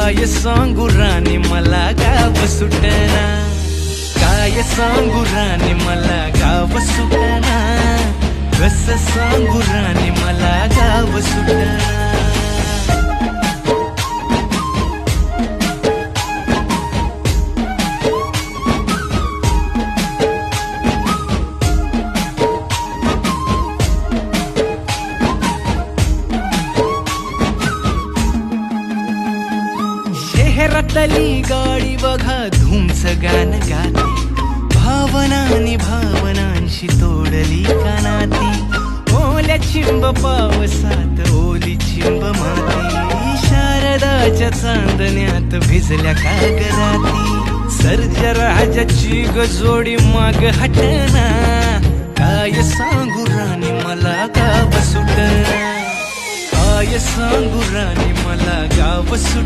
काय सांगू राणी मला गाव सुटना, काय सांगू राणी मला गाव सुटना, कसं सांगू राणी मला गाव सुटना. शहरातली गाडी बघा धूमचं गाणं गाते, भावनांनी भावनांशी तोडली कानाती, ओल्या चिंब पावसात ओली चिंब माती, शारदाच्या चांदण्यात भिजल्या कागदाती, सर्जराजाची गजोडी माग हटना, काय सांगू राणी मला गाव सुटना, काय सांगू राणी मला गाव सुटना.